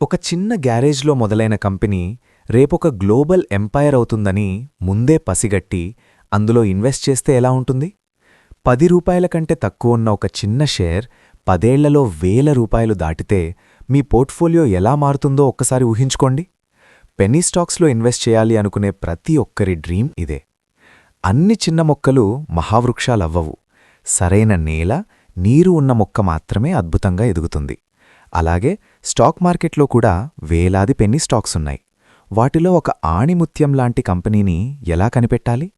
ఒక చిన్న గ్యారేజ్లో మొదలైన కంపెనీ రేపొక గ్లోబల్ ఎంపైర్ అవుతుందని ముందే పసిగట్టి అందులో ఇన్వెస్ట్ చేస్తే ఎలా ఉంటుంది? రూ. 10 కంటే తక్కువున్న ఒక చిన్న షేర్ 10 ఏళ్లలో ₹1,000 దాటితే మీ పోర్ట్ఫోలియో ఎలా మారుతుందో ఒక్కసారి ఊహించుకోండి. పెన్నీ స్టాక్స్లో ఇన్వెస్ట్ చేయాలి అనుకునే ప్రతి ఒక్కరి డ్రీమ్ ఇదే. అన్ని చిన్న మొక్కలు మహావృక్షాలవ్వవు. సరైన నేల, నీరు ఉన్న మొక్క మాత్రమే అద్భుతంగా ఎదుగుతుంది. అలాగే స్టాక్ మార్కెట్లో కూడా వేలాది పెన్నీ స్టాక్సున్నాయి. వాటిలో ఒక ఆణిముత్యం లాంటి కంపెనీని ఎలా కనిపెట్టాలి?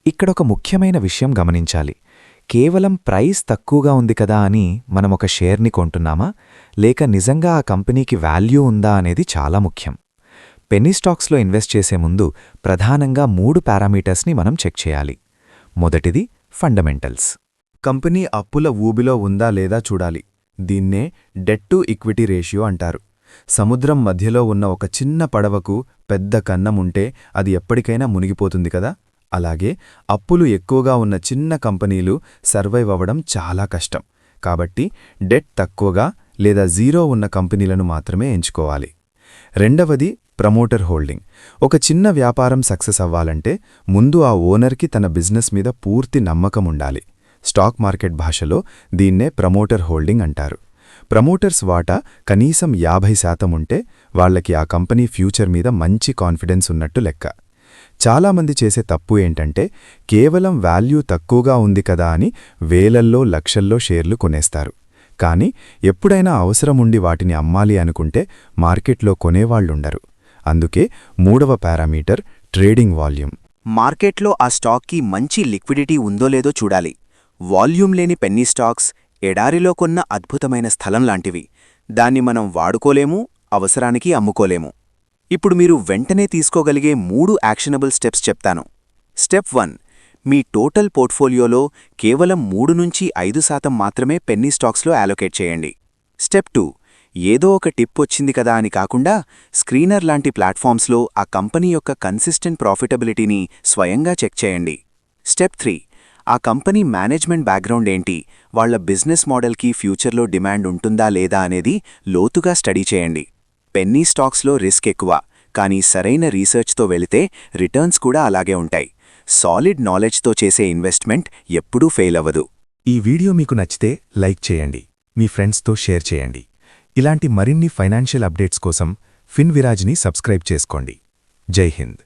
ఇక్కడొక ముఖ్యమైన విషయం గమనించాలి. కేవలం ప్రైస్ తక్కువగా ఉంది కదా అని మనమొక షేర్ని కొంటున్నామా, లేక నిజంగా ఆ కంపెనీకి వాల్యూ ఉందా అనేది చాలా ముఖ్యం. పెన్నీ స్టాక్స్లో ఇన్వెస్ట్ చేసే ముందు ప్రధానంగా 3 పారామీటర్స్ని మనం చెక్ చేయాలి. మొదటిది ఫండమెంటల్స్. కంపెనీ అప్పుల ఊబిలో ఉందా లేదా చూడాలి. దీన్నే డెట్ టు ఈక్విటీ రేషియో అంటారు. సముద్రం మధ్యలో ఉన్న ఒక చిన్న పడవకు పెద్ద కన్నముంటే అది ఎప్పటికైనా మునిగిపోతుంది కదా. అలాగే అప్పులు ఎక్కువగా ఉన్న చిన్న కంపెనీలు సర్వైవ్ అవ్వడం చాలా కష్టం. కాబట్టి డెట్ తక్కువగా లేదా జీరో ఉన్న కంపెనీలను మాత్రమే ఎంచుకోవాలి. రెండవది ప్రమోటర్ హోల్డింగ్. ఒక చిన్న వ్యాపారం సక్సెస్ అవ్వాలంటే ముందు ఆ ఓనర్కి తన బిజినెస్ మీద పూర్తి నమ్మకం ఉండాలి. స్టాక్ మార్కెట్ భాషలో దీన్నే ప్రమోటర్ హోల్డింగ్ అంటారు. ప్రమోటర్స్ వాటా కనీసం 50% ఉంటే వాళ్లకి ఆ కంపెనీ ఫ్యూచర్ మీద మంచి కాన్ఫిడెన్స్ ఉన్నట్టు లెక్క. చాలామంది చేసే తప్పు ఏంటంటే కేవలం వాల్యూ తక్కువగా ఉంది కదా అని వేలల్లో లక్షల్లో షేర్లు కొనేస్తారు. కానీ ఎప్పుడైనా అవసరముండి వాటిని అమ్మాలి అనుకుంటే మార్కెట్లో కొనేవాళ్లుండరు. అందుకే మూడవ పారామీటర్ ట్రేడింగ్ వాల్యూమ్. మార్కెట్లో ఆ స్టాక్కి మంచి లిక్విడిటీ ఉందో లేదో చూడాలి. వాల్యూమ్ లేని పెన్నీ స్టాక్స్ ఎడారిలో కొన్న అద్భుతమైన స్థలం లాంటివి. దాన్ని మనం వాడుకోలేము, అవసరానికి అమ్ముకోలేము. ఇప్పుడు మీరు వెంటనే తీసుకోగలిగే 3 యాక్షనబుల్ స్టెప్స్ చెప్తాను. స్టెప్ 1, మీ టోటల్ పోర్ట్ఫోలియోలో కేవలం 3-5% మాత్రమే పెన్నీ స్టాక్స్లో అలోకేట్ చేయండి. స్టెప్ 2, ఏదో ఒక టిప్ వచ్చింది కదా అని కాకుండా స్క్రీనర్ లాంటి ప్లాట్ఫామ్స్లో ఆ కంపెనీ యొక్క కన్సిస్టెంట్ ప్రాఫిటబిలిటీని స్వయంగా చెక్ చేయండి. స్టెప్ 3, ఆ కంపెనీ మేనేజ్మెంట్ బ్యాక్గ్రౌండ్ ఏంటి, వాళ్ల బిజినెస్ మోడల్కి ఫ్యూచర్లో డిమాండ్ ఉంటుందా లేదా అనేది లోతుగా స్టడీ చేయండి. పెన్నీ స్టాక్స్లో రిస్క్ ఎక్కువ, కానీ సరైన రీసెర్చ్తో వెళితే రిటర్న్స్ కూడా అలాగే ఉంటాయి. సాలిడ్ నాలెడ్జ్తో చేసే ఇన్వెస్ట్మెంట్ ఎప్పుడూ ఫెయిల్ అవ్వదు. ఈ వీడియో మీకు నచ్చితే లైక్ చేయండి, మీ ఫ్రెండ్స్తో షేర్ చేయండి. ఇలాంటి మరిన్ని ఫైనాన్షియల్ అప్డేట్స్ కోసం ఫిన్విరాజ్ని సబ్స్క్రైబ్ చేసుకోండి. జై హింద్.